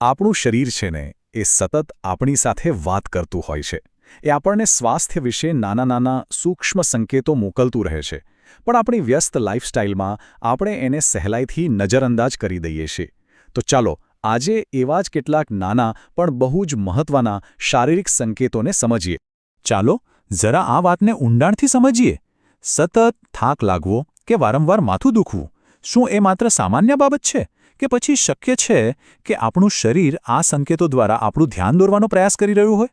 આપણું શરીર છે ને એ સતત આપણી સાથે વાત કરતું હોય છે. એ આપણને સ્વાસ્થ્ય વિશે નાના સૂક્ષ્મ સંકેતો મોકલતું રહે છે. પણ આપણી વ્યસ્ત લાઇફસ્ટાઇલમાં આપણે એને સહેલાઈથી નજરઅંદાજ કરી દઈએ છીએ. તો ચાલો આજે એવા જ કેટલાક નાના પણ બહુ જ મહત્વના શારીરિક સંકેતોને સમજીએ. ચાલો જરા આ વાતને ઊંડાણથી સમજીએ. સતત થાક લાગવો કે વારંવાર માથું દુખવું, શું એ માત્ર સામાન્ય બાબત છે કે પછી શક્ય છે કે આપણું શરીર આ સંકેતો દ્વારા આપણું ધ્યાન દોરવાનો પ્રયાસ કરી રહ્યું હોય?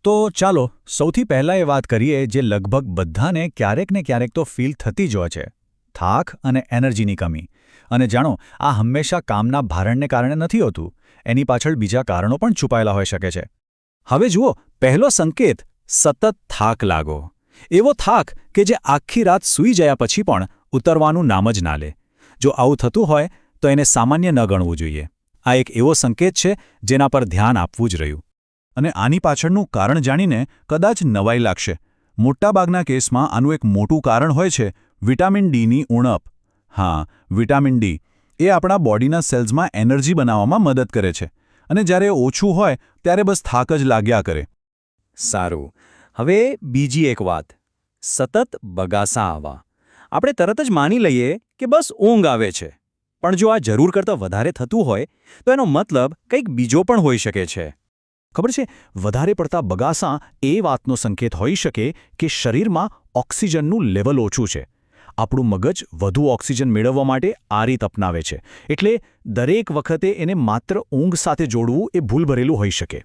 તો ચાલો સૌથી પહેલાં એ વાત કરીએ જે લગભગ બધાને ક્યારેક ને ક્યારેક તો ફીલ થતી જ હોય છે: થાક અને એનર્જીની કમી. અને જાણો, આ હંમેશા કામના ભારણને કારણે નથી હોતું. એની પાછળ બીજા કારણો પણ છુપાયેલા હોઈ શકે છે. હવે જુઓ, પહેલો સંકેત: સતત થાક લાગો. એવો થાક કે જે આખી રાત સૂઈ ગયા પછી પણ ઉતરવાનું નામ જ ના લે. જો આવું થતું હોય તો એને સામાન્ય ન ગણવું જોઈએ. આ એક એવો સંકેત છે જેના પર ધ્યાન આપવું જ રહ્યું. અને આની પાછળનું કારણ જાણીને કદાચ નવાઈ લાગશે. મોટાભાગના કેસમાં આનું એક મોટું કારણ હોય છે વિટામિન ડીની ઉણપ. હા, વિટામિન ડી એ આપણા બોડીના સેલ્સમાં એનર્જી બનાવવામાં મદદ કરે છે. અને જ્યારે ઓછું હોય ત્યારે બસ થાક જ લાગ્યા કરે. સારું, હવે બીજી એક વાત: સતત બગાસા આવવા. આપણે તરત જ માની લઈએ કે બસ ઊંઘ આવે છે. પણ જો આ જરૂર કરતાં વધારે થતું હોય તો એનો મતલબ કંઈક બીજો પણ હોઈ શકે છે. ખબર છે, વધારે પડતા બગાસા એ વાતનો સંકેત હોઈ શકે કે શરીરમાં ઓક્સિજનનું લેવલ ઓછું છે. આપણું મગજ વધુ ઓક્સિજન મેળવવા માટે આ રીત અપનાવે છે. એટલે દરેક વખતે એને માત્ર ઊંઘ સાથે જોડવું એ ભૂલભરેલું હોઈ શકે.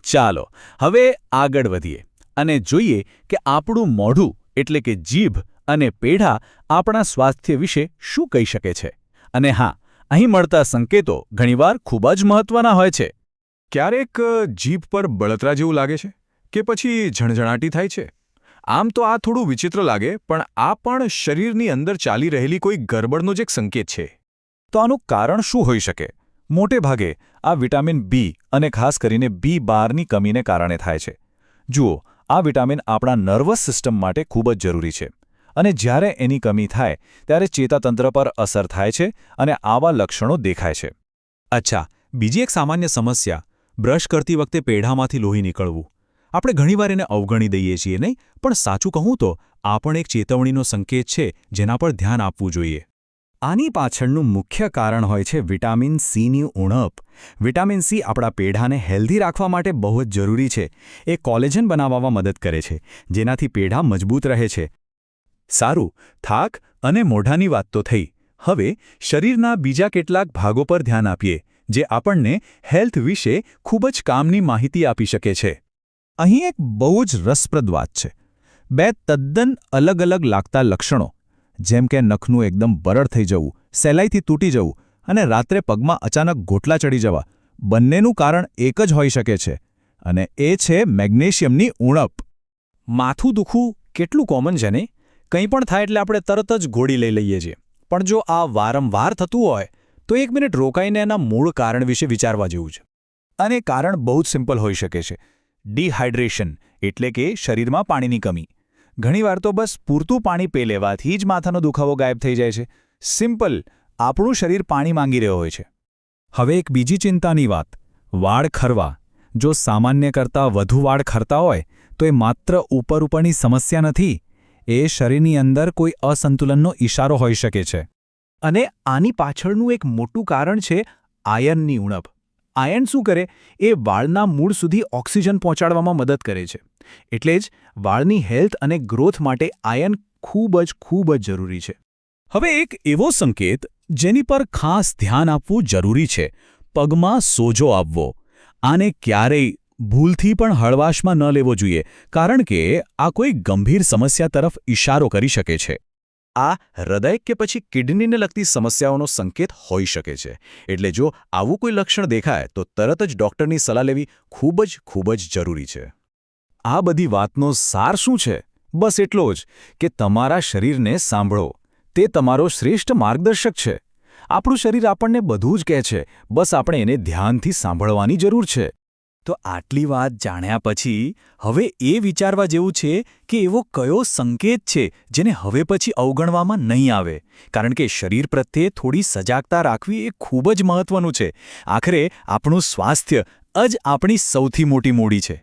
ચાલો હવે આગળ વધીએ અને જોઈએ કે આપણું મોઢું એટલે કે જીભ અને પેઢા આપણા સ્વાસ્થ્ય વિશે શું કહી શકે છે. અને હા, અહીં મળતા સંકેતો ઘણીવાર ખૂબ જ મહત્વના હોય છે. ક્યારેક જીભ પર બળતરા જેવું લાગે છે કે પછી ઝણઝણાટી થાય છે. આમ તો આ થોડું વિચિત્ર લાગે, પણ આ પણ શરીરની અંદર ચાલી રહેલી કોઈ ગરબડનો જ એક સંકેત છે. તો આનું કારણ શું હોઈ શકે? મોટે ભાગે આ વિટામિન બી અને ખાસ કરીને બી12ની કમીને કારણે થાય છે. જુઓ, આ વિટામિન આપણા નર્વસ સિસ્ટમ માટે ખૂબ જ જરૂરી છે. અને જ્યારે એની કમી થાય ત્યારે ચેતાતંત્ર પર અસર થાય છે અને આવા લક્ષણો દેખાય છે. અચ્છા, બીજી એક સામાન્ય સમસ્યા: બ્રશ કરતી વખતે પેઢામાંથી લોહી નીકળવું. આપણે ઘણીવાર એને અવગણી દઈએ છીએ, નહીં? પણ સાચું કહું તો આ પણ એક ચેતવણીનો સંકેત છે જેના પર ધ્યાન આપવું જોઈએ. આની પાછળનું મુખ્ય કારણ હોય છે વિટામિન સીની ઉણપ. વિટામિન સી આપણા પેઢાને હેલ્ધી રાખવા માટે બહુ જ જરૂરી છે. એ કોલેજન બનાવવામાં મદદ કરે છે, જેનાથી પેઢા મજબૂત રહે છે. સારું, થાક અને મોઢાની વાત તો થઈ. હવે શરીરના બીજા કેટલાક ભાગો પર ધ્યાન આપીએ જે આપણને હેલ્થ વિશે ખૂબ જ કામની માહિતી આપી શકે છે. અહીં એક બહુ જ રસપ્રદ વાત છે: બે તદ્દન અલગ અલગ લાગતા લક્ષણો, જેમ કે નખનું એકદમ બરડ થઈ જવું, સહેલાઈથી તૂટી જવું અને રાત્રે પગમાં અચાનક ગોટલા ચડી જવા. બંનેનું કારણ એક જ હોઈ શકે છે, અને એ છે મેગ્નેશિયમની ઉણપ. માથું દુખવું કેટલું કોમન છે ને? કંઈ પણ થાય એટલે આપણે તરત જ ગોળી લઈ લઈએ છીએ. પણ જો આ વારંવાર થતું હોય તો એક મિનિટ રોકાઈને એના મૂળ કારણ વિશે વિચારવા જેવું છે. અને કારણ બહુ જ સિમ્પલ હોઈ શકે છે: ડિહાઇડ્રેશન, એટલે કે શરીરમાં પાણીની કમી. ઘણીવાર તો બસ પૂરતું પાણી પી લેવાથી જ માથાનો દુખાવો ગાયબ થઈ જાય છે. સિમ્પલ, આપણું શરીર પાણી માંગી રહ્યો હોય છે. હવે એક બીજી ચિંતાની વાત: વાળ ખરવા. જો સામાન્ય કરતાં વધુ વાળ ખરતા હોય તો એ માત્ર ઉપરની સમસ્યા નથી. એ શરીરની અંદર કોઈ અસંતુલનનો ઇશારો હોઈ શકે છે. અને આની પાછળનું એક મોટું કારણ છે આયર્નની ઉણપ. આયર્ન શું કરે? એ વાળના મૂળ સુધી ઓક્સિજન પહોંચાડવામાં મદદ કરે છે. એટલે જ વાળની હેલ્થ અને ગ્રોથ માટે આયર્ન ખૂબ જ જરૂરી છે. હવે એક એવો સંકેત જેની પર ખાસ ધ્યાન આપવું જરૂરી છે: પગમાં સોજો આવવો. આને ક્યારેય ભૂલથી પણ હળવાશમાં ન લેવો જોઈએ, કારણ કે આ કોઈ ગંભીર સમસ્યા તરફ ઇશારો કરી શકે છે. આ હૃદય કે પછી કિડનીને લગતી સમસ્યાઓનો સંકેત હોઈ શકે છે. એટલે જો આવું કોઈ લક્ષણ દેખાય તો તરત જ ડૉક્ટરની સલાહ લેવી ખૂબ જ જરૂરી છે. આ બધી વાતનો સાર શું છે? બસ એટલો જ કે તમારા શરીરને સાંભળો. તે તમારો શ્રેષ્ઠ માર્ગદર્શક છે. આપણું શરીર આપણને બધું જ કહે છે, બસ આપણે એને ધ્યાનથી સાંભળવાની જરૂર છે. તો આટલી વાત જાણ્યા પછી હવે એ વિચારવા જેવું છે કે એવો કયો સંકેત છે જેને હવે પછી અવગણવામાં નહીં આવે, કારણ કે શરીર પ્રત્યે થોડી સજાગતા રાખવી એ ખૂબ જ મહત્વનું છે. આખરે આપણું સ્વાસ્થ્ય જ આપણી સૌથી મોટી મૂડી છે.